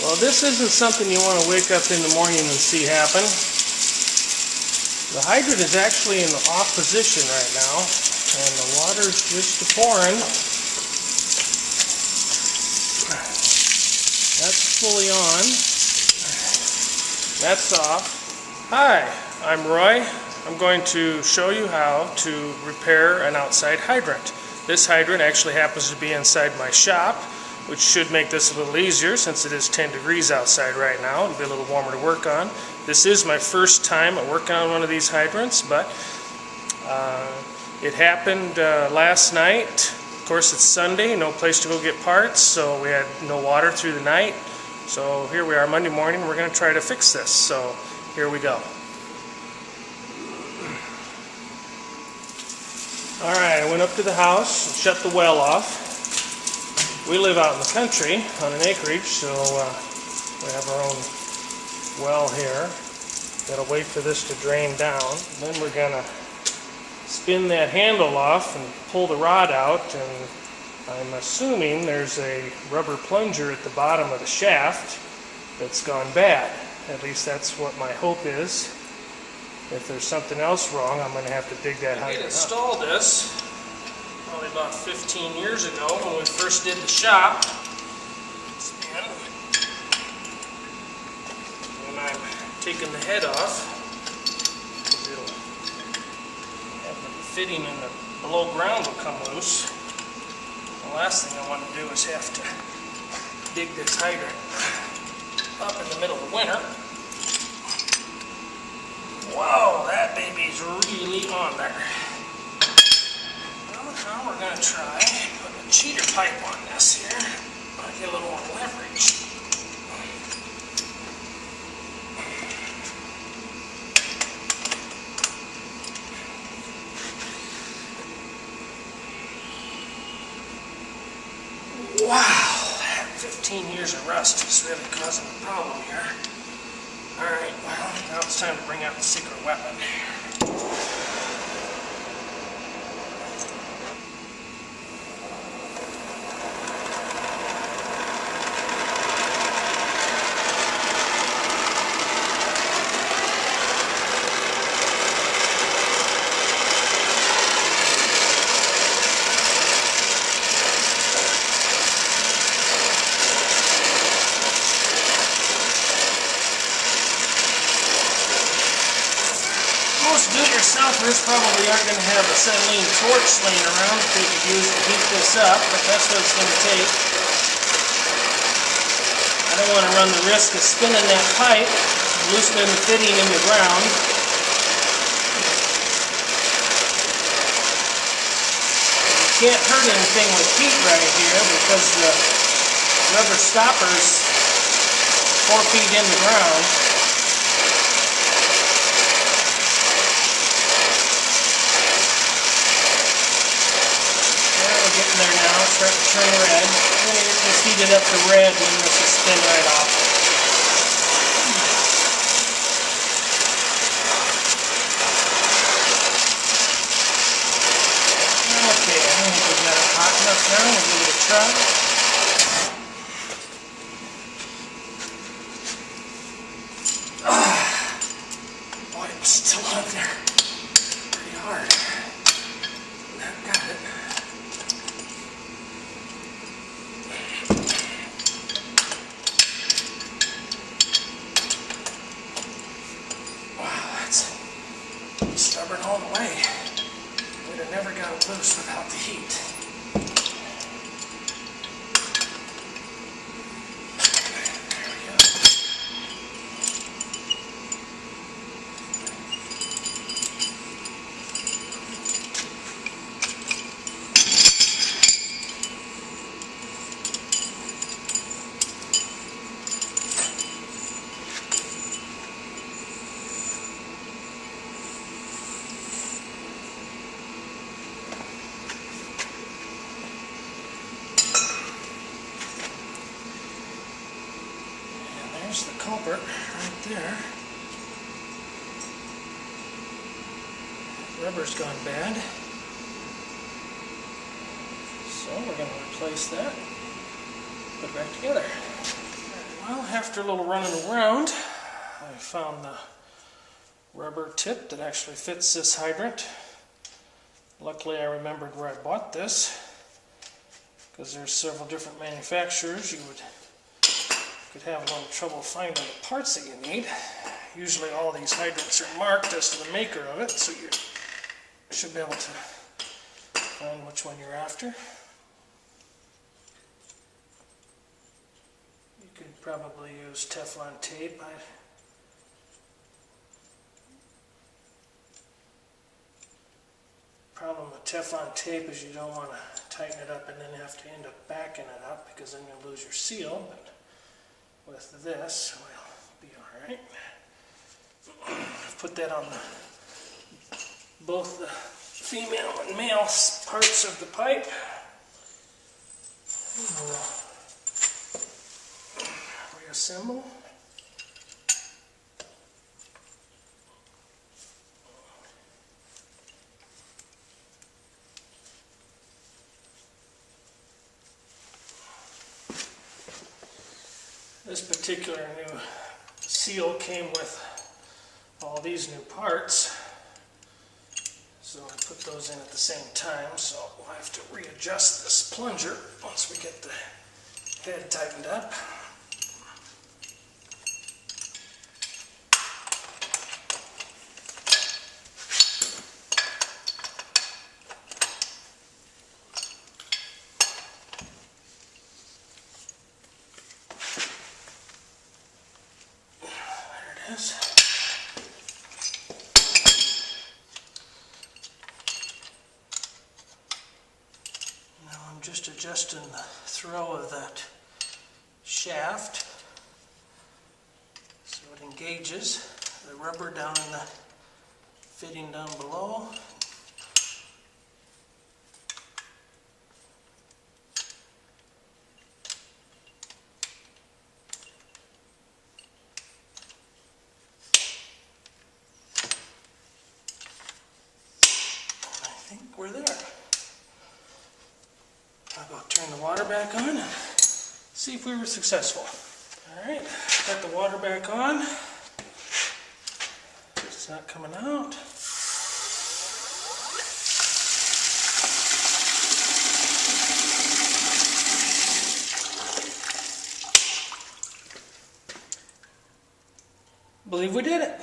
Well, this isn't something you want to wake up in the morning and see happen. The hydrant is actually in the off position right now, and the water's just pouring. That's fully on. That's off. Hi, I'm Roy. I'm going to show you how to repair an outside hydrant. This hydrant actually happens to be inside my shop, which should make this a little easier since it is 10 degrees outside right now. It'll be a little warmer to work on. This is my first time at working on one of these hydrants, but it happened last night. Of course, it's Sunday, no place to go get parts, so we had no water through the night. So here we are Monday morning, we're going to try to fix this. So here we go. Alright, I went up to the house and shut the well off. We live out in the country on an acreage, so we have our own well here. Gotta wait for this to drain down. Then we're gonna spin that handle off and pull the rod out, and I'm assuming there's a rubber plunger at the bottom of the shaft that's gone bad. At least that's what my hope is. If there's something else wrong, I'm gonna have to dig that hydrant up. We installed this probably about 15 years ago when we first did the shop. When I'm taking the head off, it'll have the fitting in the below ground will come loose. The last thing I want to do is have to dig this hydrant up in the middle of the winter. Whoa, that baby's really on there. Now we're going to try putting a cheater pipe on this here. I'll get a little more leverage. Wow, 15 years of rust is really causing a problem here. Alright, well, now it's time to bring out the secret weapon. Most do-it-yourselfers probably aren't going to have a acetylene torch laying around that they could use to heat this up, but that's what it's going to take. I don't want to run the risk of spinning that pipe, loosening the fitting in the ground. You can't hurt anything with heat right here because the rubber stopper's 4 feet in the ground. Getting there now, it's starting to turn red. Just heat it up to red and then this will spin right off. Okay, I think we've got it hot enough now. We'll give it a try. Boy, it's still on there. Pretty hard. Got it. Stubborn all the way. We'd have never got it loose without the heat. There we go. There's the culprit right there. Rubber's gone bad. So we're going to replace that. Put it back together. Well, after a little running around, I found the rubber tip that actually fits this hydrant. Luckily I remembered where I bought this, because there's several different manufacturers. You could have a little trouble finding the parts that you need. Usually all these hydrants are marked as to the maker of it, so you should be able to find which one you're after. You could probably use Teflon tape. Problem with Teflon tape is you don't want to tighten it up and then have to end up backing it up, because then you'll lose your seal. But with this, we'll be alright. Put that on both the female and male parts of the pipe. Reassemble. This particular new seal came with all these new parts, so I put those in at the same time, so we'll have to readjust this plunger once we get the head tightened up. There it is. I'm just adjusting the throw of that shaft so it engages the rubber down in the fitting down below. I think we're there. I'll go turn the water back on and see if we were successful. Alright, got the water back on. It's not coming out. Believe we did it.